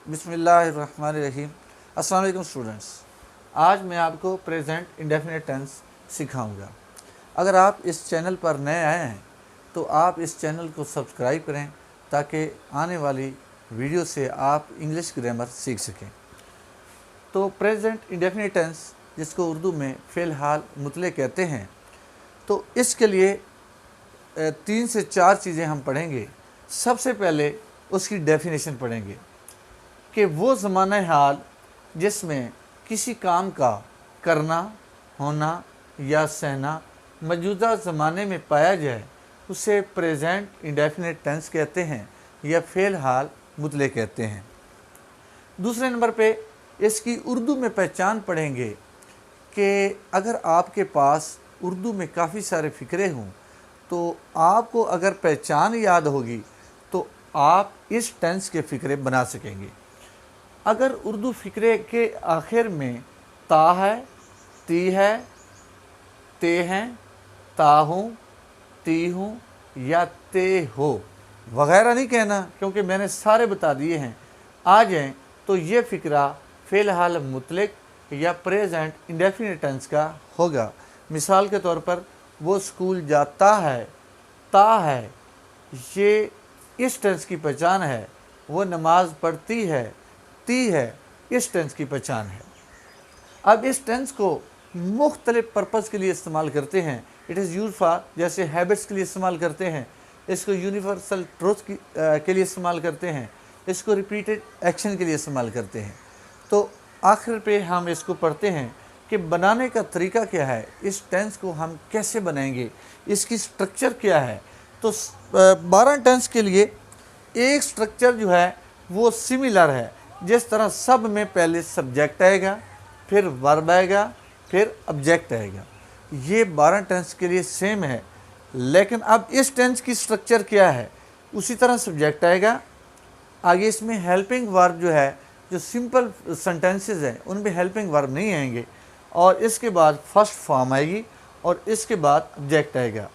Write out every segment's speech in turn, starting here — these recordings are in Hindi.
बिस्मिल्लाहिर्रहमानिर्रहीम। अस्सलाम वालेकुम स्टूडेंट्स। आज मैं आपको प्रेजेंट इंडेफिनिट टेंस सिखाऊंगा। अगर आप इस चैनल पर नए आए हैं तो आप इस चैनल को सब्सक्राइब करें ताकि आने वाली वीडियो से आप इंग्लिश ग्रामर सीख सकें। तो प्रेजेंट इंडेफिनिट टेंस, जिसको उर्दू में फ़िलहाल मुतले कहते हैं, तो इसके लिए 3 से 4 चीज़ें हम पढ़ेंगे। सबसे पहले उसकी डेफिनेशन पढ़ेंगे कि वो ज़माना हाल जिसमें किसी काम का करना, होना या सहना मौजूदा ज़माने में पाया जाए उसे प्रेजेंट इंडेफिनिट टेंस कहते हैं या फ़िलहाल मुतले कहते हैं। दूसरे नंबर पे इसकी उर्दू में पहचान पढ़ेंगे कि अगर आपके पास उर्दू में काफ़ी सारे फ़िक्रे हों तो आपको अगर पहचान याद होगी तो आप इस टेंस के फ़िक्रे बना सकेंगे। अगर उर्दू फ़िक्रे के आखिर में ता है, ती है, ते हैं, ता हूँ, ती हूँ या ते हो वगैरह नहीं कहना, क्योंकि मैंने सारे बता दिए हैं। आ जाएँ तो ये फ़िक्रा फ़िलहाल मुतलक या प्रेजेंट इंडेफिनिट टेंस का होगा। मिसाल के तौर पर वो स्कूल जाता है, ता है, ये इस टेंस की पहचान है। वो नमाज पढ़ती है, ती है, इस टेंस की पहचान है। अब इस टेंस को मुख्तलिफ पर्पज़ के लिए इस्तेमाल करते हैं। इट इज़ यूज फॉर, जैसे हैबिट्स के लिए इस्तेमाल करते हैं, इसको यूनिवर्सल ट्रूथ के लिए इस्तेमाल करते हैं, इसको रिपीटेड एक्शन के लिए इस्तेमाल करते हैं। तो आखिर पे हम इसको पढ़ते हैं कि बनाने का तरीका क्या है, इस टेंस को हम कैसे बनाएंगे, इसकी स्ट्रक्चर क्या है। तो 12 टेंस के लिए एक स्ट्रक्चर जो है वो सिमिलर है। जिस तरह सब में पहले सब्जेक्ट आएगा, फिर वर्ब आएगा, फिर ऑब्जेक्ट आएगा, ये 12 टेंस के लिए सेम है। लेकिन अब इस टेंस की स्ट्रक्चर क्या है, उसी तरह सब्जेक्ट आएगा, आगे इसमें हेल्पिंग वर्ब जो है, जो सिंपल सेंटेंसेस हैं उनमें हेल्पिंग वर्ब नहीं आएंगे, और इसके बाद फर्स्ट फॉर्म आएगी और इसके बाद ऑब्जेक्ट आएगा।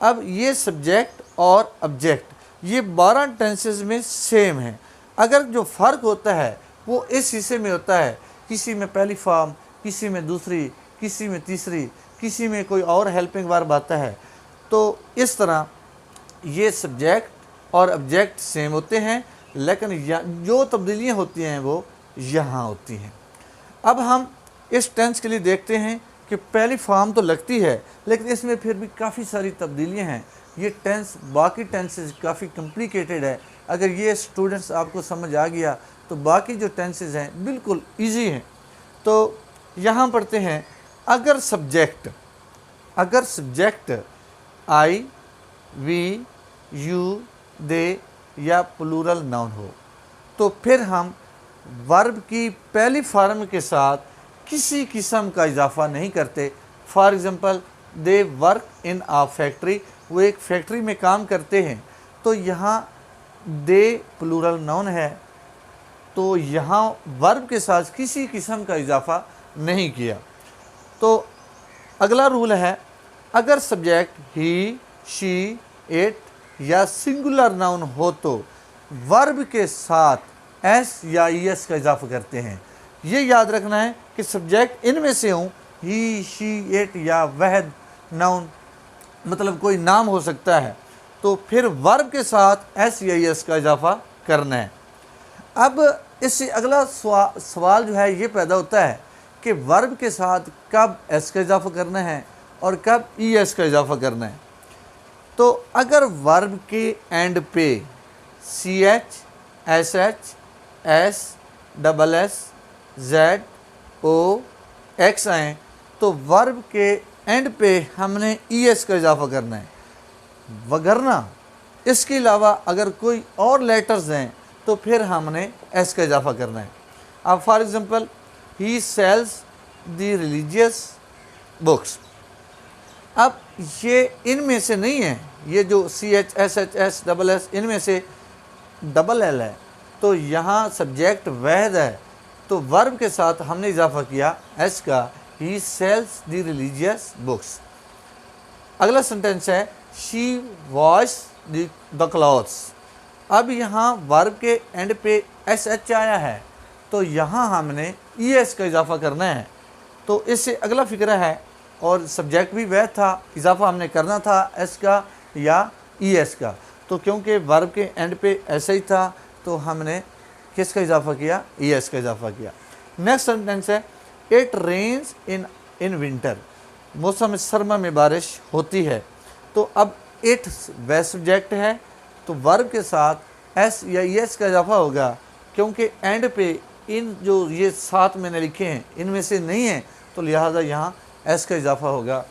अब ये सब्जेक्ट और ऑब्जेक्ट ये 12 टेंसेस में सेम है। अगर जो फ़र्क होता है वो इस हिस्से में होता है, किसी में पहली फॉर्म, किसी में दूसरी, किसी में तीसरी, किसी में कोई और हेल्पिंग वर्ब आता है। तो इस तरह ये सब्जेक्ट और ऑब्जेक्ट सेम होते हैं, लेकिन जो तब्दीलियाँ होती हैं वो यहाँ होती हैं। अब हम इस टेंस के लिए देखते हैं कि पहली फॉर्म तो लगती है, लेकिन इसमें फिर भी काफ़ी सारी तब्दीलियाँ हैं। ये टेंस बाकी टेंस से काफ़ी कॉम्प्लिकेटेड है। अगर ये स्टूडेंट्स आपको समझ आ गया तो बाकी जो टेंसेस हैं बिल्कुल इजी हैं। तो यहाँ पढ़ते हैं, अगर सब्जेक्ट आई, वी, यू, दे या प्लूरल नाउन हो तो फिर हम वर्ब की पहली फॉर्म के साथ किसी किस्म का इजाफा नहीं करते। For example, they work in a factory, वो एक फैक्ट्री में काम करते हैं। तो यहाँ दे प्लूरल नाउन है, तो यहाँ वर्ब के साथ किसी किस्म का इजाफा नहीं किया। तो अगला रूल है, अगर सब्जेक्ट ही, शी, इट या सिंगुलर नाउन हो तो वर्ब के साथ एस या ईएस का इजाफा करते हैं। ये याद रखना है कि सब्जेक्ट इनमें से हों, ही, शी, इट या वहद नाउन, मतलब कोई नाम हो सकता है, तो फिर वर्ब के साथ एस या ईएस का इजाफा करना है। अब इससे अगला सवाल जो है ये पैदा होता है कि वर्ब के साथ कब एस का इजाफा करना है और कब ईएस का इजाफा करना है। तो अगर वर्ब के एंड पे C H, S H, S, double S, Z, O, X आएँ तो वर्ब के एंड पे हमने ईएस का इजाफा करना है। वगरना इसके अलावा अगर कोई और लेटर्स हैं तो फिर हमने एस का इजाफा करना है। अब for example, he sells the religious books. अब ये इनमें से नहीं है, ये जो C H, S H, S, double S, इनमें से डबल एल है, तो यहाँ सब्जेक्ट वहद है, तो वर्ब के साथ हमने इजाफा किया एस का, ही सेल्स द रिलीजियस बुक्स। अगला सेंटेंस है, शी वॉश द क्लॉथ्स। अब यहाँ वर्ब के एंड पे एस एच आया है, तो यहाँ हमने ई एस का इजाफा करना है। तो इससे अगला फिक्रा है, और सब्जेक्ट भी वह था, इजाफा हमने करना था एस का या ई एस का। तो क्योंकि वर्ब के एंड पे ऐसा ही था, तो हमने किसका इजाफा किया, ई एस का इजाफा किया। नेक्स्ट सेंटेंस है, इट रेन्स इन विंटर, मौसम सरमा में बारिश होती है। तो अब इट वह सब्जेक्ट है, तो वर्ब के साथ एस या ई एस का इजाफा होगा, क्योंकि एंड पे इन जो ये सात मैंने लिखे हैं इनमें से नहीं है, तो लिहाजा यहाँ एस का इजाफा होगा।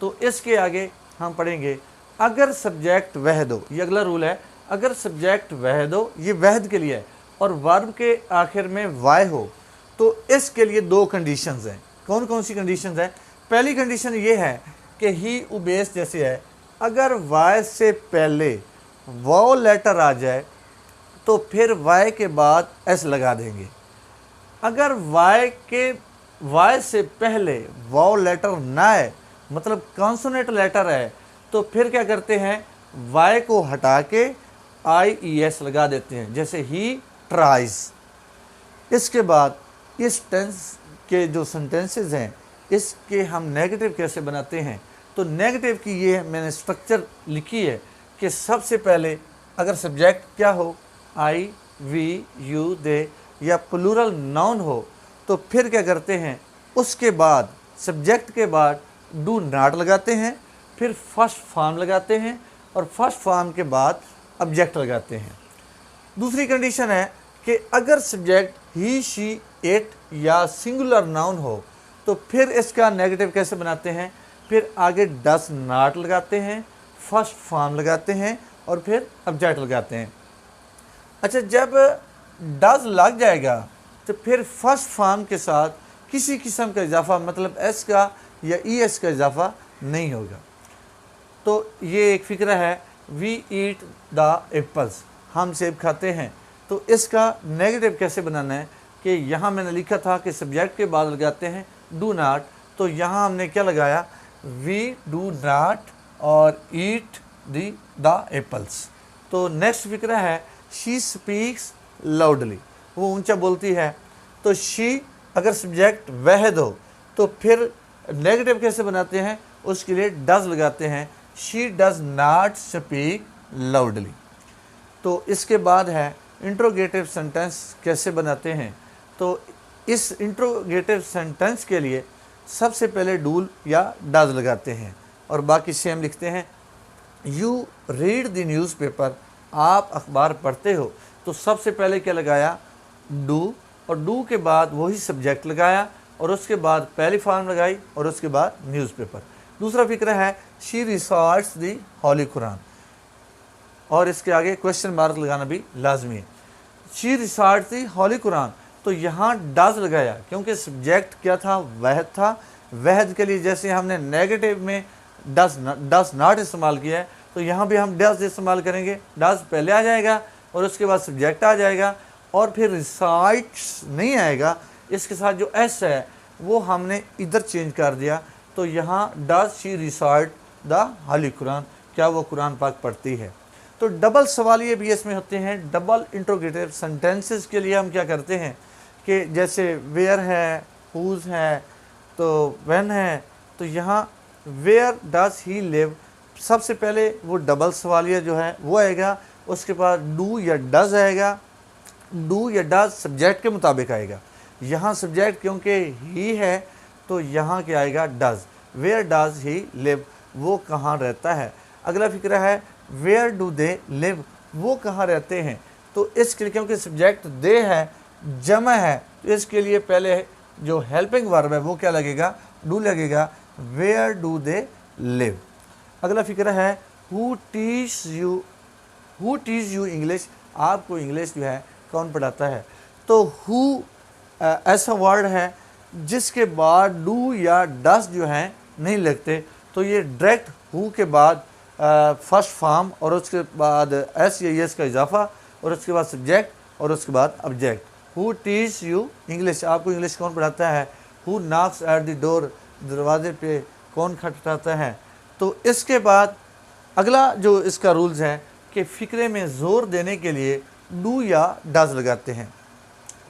तो इसके आगे हम पढ़ेंगे, अगर सब्जेक्ट वहद हो, ये अगला रूल है, अगर सब्जेक्ट वहद हो, ये वहद के लिए है, और वर्ब के आखिर में वाय हो, तो इसके लिए दो कंडीशंस हैं। कौन कौन सी कंडीशंस हैं? पहली कंडीशन ये है कि ही उबेस जैसे है, अगर वाय से पहले वाव लेटर आ जाए तो फिर वाय के बाद एस लगा देंगे। अगर वाय से पहले वाव लेटर ना है, मतलब कॉन्सोनेंट लेटर है, तो फिर क्या करते हैं, वाय को हटा के आई ई एस लगा देते हैं, जैसे ही ट्राइज। इसके बाद इस टेंस के जो सेंटेंसेस हैं, इसके हम नेगेटिव कैसे बनाते हैं? तो नेगेटिव की ये मैंने स्ट्रक्चर लिखी है कि सबसे पहले अगर सब्जेक्ट क्या हो, आई, वी, यू, दे या प्लूरल नाउन हो, तो फिर क्या करते हैं, उसके बाद सब्जेक्ट के बाद डू नॉट लगाते हैं, फिर फर्स्ट फॉर्म लगाते हैं, और फर्स्ट फॉर्म के बाद ऑब्जेक्ट लगाते हैं। दूसरी कंडीशन है कि अगर सब्जेक्ट ही, शी, इट या सिंगुलर नाउन हो, तो फिर इसका नेगेटिव कैसे बनाते हैं, फिर आगे डस नॉट लगाते हैं, फर्स्ट फॉर्म लगाते हैं, और फिर ऑब्जेक्ट लगाते हैं। अच्छा, जब डज लग जाएगा तो फिर फर्स्ट फॉर्म के साथ किसी किस्म का इजाफा, मतलब एस का या ई एस का इजाफा नहीं होगा। तो ये एक फ़िक्र है, वी ईट द एप्पल्स, हम सेब खाते हैं। तो इसका नेगेटिव कैसे बनाना है कि यहाँ मैंने लिखा था कि सब्जेक्ट के बाद लगाते हैं डू नॉट, तो यहाँ हमने क्या लगाया, वी डू नॉट और ईट द एप्पल्स। तो नेक्स्ट फिक्र है, शी स्पीक्स लाउडली, वो ऊंचा बोलती है। तो शी अगर सब्जेक्ट वहद हो, तो फिर नेगेटिव कैसे बनाते हैं, उसके लिए डज लगाते हैं, she does not speak loudly. तो इसके बाद है इंट्रोगेटिव सेंटेंस कैसे बनाते हैं। तो इस इंट्रोगेटिव सेंटेंस के लिए सबसे पहले डू या डज लगाते हैं, और बाकी सेम लिखते हैं। यू रीड द न्यूज़पेपर, आप अखबार पढ़ते हो, तो सबसे पहले क्या लगाया, डू, और डू के बाद वही सब्जेक्ट लगाया, और उसके बाद पहली फॉर्म लगाई, और उसके बाद न्यूज़पेपर। दूसरा फिक्र है, she resorts the Holi Quran, और इसके आगे क्वेश्चन मार्क लगाना भी लाजमी है। She resorts the Holi Quran, तो यहाँ डज लगाया, क्योंकि सब्जेक्ट क्या था, वहद था। वहद के लिए जैसे हमने नेगेटिव में डज नॉट इस्तेमाल किया है, तो यहाँ भी हम डज इस्तेमाल करेंगे। डज पहले आ जाएगा, और उसके बाद सब्जेक्ट आ जाएगा, और फिर रिसाइट्स नहीं आएगा, इसके साथ जो एस है वो हमने इधर चेंज कर दिया। तो यहाँ does she recite the Holi Quran, क्या वो कुरान पाक पढ़ती है। तो डबल सवालिये भी इसमें होते हैं। डबल इंट्रोगेटिव सेंटेंसेस के लिए हम क्या करते हैं कि जैसे वेयर है, हुज है, तो व्हेन है, तो यहाँ वेयर डज ही लिव, सबसे पहले वो डबल सवालिया जो है वो आएगा, उसके बाद डू या डज आएगा। डू या डज सब्जेक्ट के मुताबिक आएगा। यहाँ सब्जेक्ट क्योंकि ही है, तो यहाँ क्या आएगा, does. Where does he live, वो कहाँ रहता है। अगला फिक्र है, वेयर डू दे लिव, वो कहाँ रहते हैं। तो इसके लिए क्योंकि सब्जेक्ट दे है, जमा है, तो इसके लिए पहले जो हेल्पिंग वर्ब है वो क्या लगेगा, डू लगेगा। Where do they live. अगला फिक्र है, हु टीच यू इंग्लिश, आपको इंग्लिश जो है कौन पढ़ाता है। तो हु ऐसा वर्ड है जिसके बाद डू या डस जो हैं नहीं लगते, तो ये डायरेक्ट हु के बाद फर्स्ट फॉर्म, और उसके बाद एस या एस का इजाफा, और उसके बाद सब्जेक्ट, और उसके बाद object. Who teach you English, आपको इंग्लिश कौन पढ़ाता है। Who Knox at the door, दरवाजे पे कौन खटखटाता है। तो इसके बाद अगला जो इसका रूल्स है के फ़िक्रे में ज़ोर देने के लिए डू या डज लगाते हैं।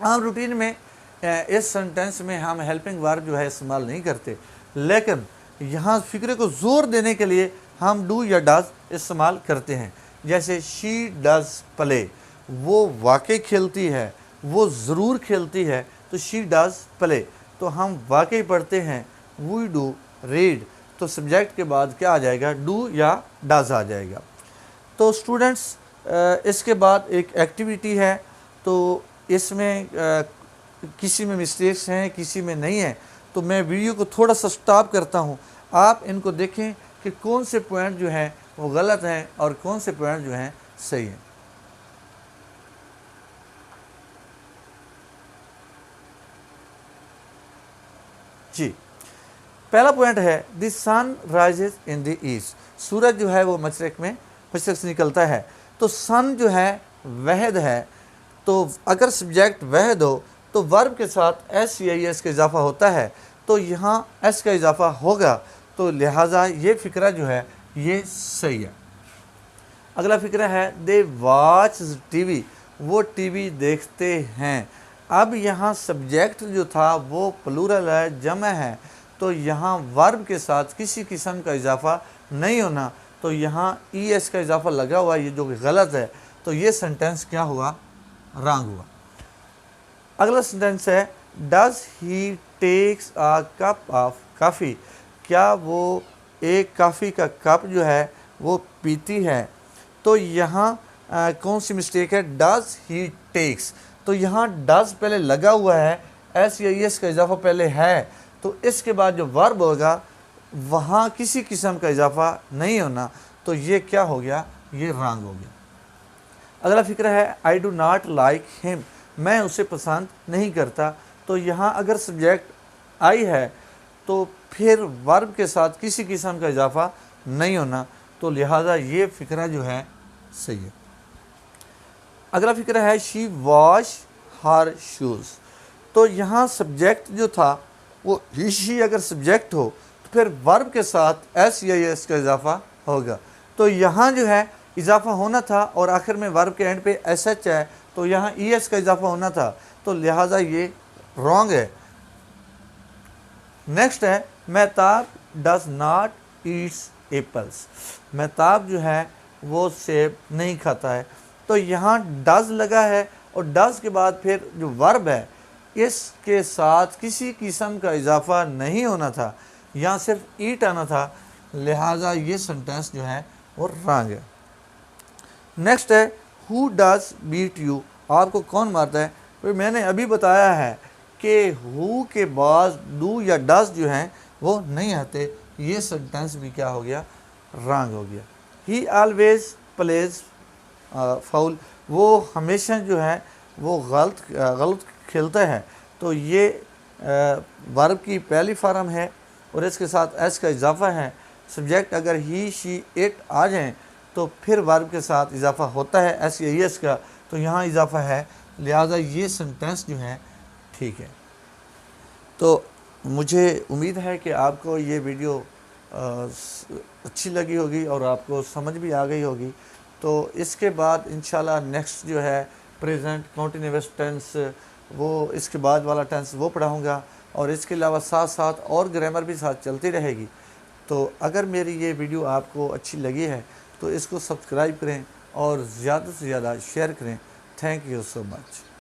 आम रूटीन में इस सेंटेंस में हम हेल्पिंग वर्ब जो है इस्तेमाल नहीं करते, लेकिन यहाँ फ़िक्रे को ज़ोर देने के लिए हम डू या डज इस्तेमाल करते हैं। जैसे शी डज प्ले, वो वाकई खेलती है, वो ज़रूर खेलती है, तो शी डज प्ले। तो हम वाकई पढ़ते हैं, वी डू रीड, तो सब्जेक्ट के बाद क्या आ जाएगा, डू या डज आ जाएगा। तो स्टूडेंट्स इसके बाद एक एक्टिविटी है, तो इसमें किसी में मिस्टेक्स हैं, किसी में नहीं है, तो मैं वीडियो को थोड़ा सा स्टॉप करता हूँ। आप इनको देखें कि कौन से पॉइंट जो हैं वो गलत हैं और कौन से पॉइंट जो हैं सही हैं। जी, पहला पॉइंट है the sun rises in the east, सूरज जो है वो मशरक से निकलता है। तो सन जो है वहद है, तो अगर सब्जेक्ट वहद हो तो वर्ब के साथ एस या एस का इजाफा होता है, तो यहाँ एस का इजाफा होगा, तो लिहाजा ये फ़िक्रा जो है ये सही है। अगला फ़िक्रा है दे वॉच टीवी, वो टीवी देखते हैं। अब यहाँ सब्जेक्ट जो था वो प्लूरल है, जमा है, तो यहाँ वर्ब के साथ किसी किस्म का इजाफा नहीं होना, तो यहाँ ई एस का इजाफा लगा हुआ है, ये जो कि गलत है, तो ये सेंटेंस क्या हुआ, रॉन्ग हुआ। अगला सेंटेंस है does he takes a cup of coffee, क्या वो एक कॉफ़ी का कप जो है वो पीती है। तो यहाँ कौन सी मिस्टेक है, डज ही टेक्स, तो यहाँ डज पहले लगा हुआ है, एस या एस का इजाफा पहले है, तो इसके बाद जो वर्ब होगा वहाँ किसी किस्म का इजाफा नहीं होना, तो ये क्या हो गया, ये रॉन्ग हो गया। अगला फ़िक्र है I do not like him, मैं उसे पसंद नहीं करता। तो यहाँ अगर सब्जेक्ट आई है तो फिर वर्ब के साथ किसी किस्म का इजाफा नहीं होना, तो लिहाजा ये फ़िक्रा जो है सही है। अगला फ़िक्रा है शी वॉश हर शूज़, तो यहाँ सब्जेक्ट जो था वो ही शी अगर सब्जेक्ट हो तो फिर वर्ब के साथ एस या एस का इजाफा होगा, तो यहाँ जो है इजाफा होना था और आखिर में वर्ब के एंड पे एस एच है, तो यहाँ ई एस का इजाफा होना था, तो लिहाजा ये रॉन्ग है। नेक्स्ट है Mahtab does not Yeats apples, Mahtab जो है वो सेब नहीं खाता है, तो यहाँ डज लगा है और डज के बाद फिर जो वर्ब है इसके साथ किसी किस्म का इजाफा नहीं होना था, यहाँ सिर्फ ईट आना था, लिहाजा ये सेंटेंस जो है वो रॉन्ग है। नेक्स्ट है हु डज बीट यू, आपको कौन मारता है। तो मैंने अभी बताया है कि हु के बाद डू या डज जो हैं वो नहीं आते, ये सेंटेंस भी क्या हो गया, रॉन्ग हो गया। ही ऑलवेज प्लेज फाउल, वो हमेशा जो है वो गलत खेलता है, तो ये वर्ब की पहली फॉर्म है और इसके साथ एस का इजाफा है। सब्जेक्ट अगर ही शी इट आ जाएँ तो फिर वर्ब के साथ इजाफा होता है एस या एस का, तो यहाँ इजाफा है, लिहाजा ये सेंटेंस जो है ठीक है। तो मुझे उम्मीद है कि आपको ये वीडियो अच्छी लगी होगी और आपको समझ भी आ गई होगी। तो इसके बाद इंशाल्लाह नेक्स्ट जो है प्रेजेंट कंटीन्यूअस टेंस, वो इसके बाद वाला टेंस वो पढ़ाऊँगा और इसके अलावा साथ साथ और ग्रामर भी साथ चलती रहेगी। तो अगर मेरी ये वीडियो आपको अच्छी लगी है तो इसको सब्सक्राइब करें और ज़्यादा से ज़्यादा शेयर करें। Thank you so much.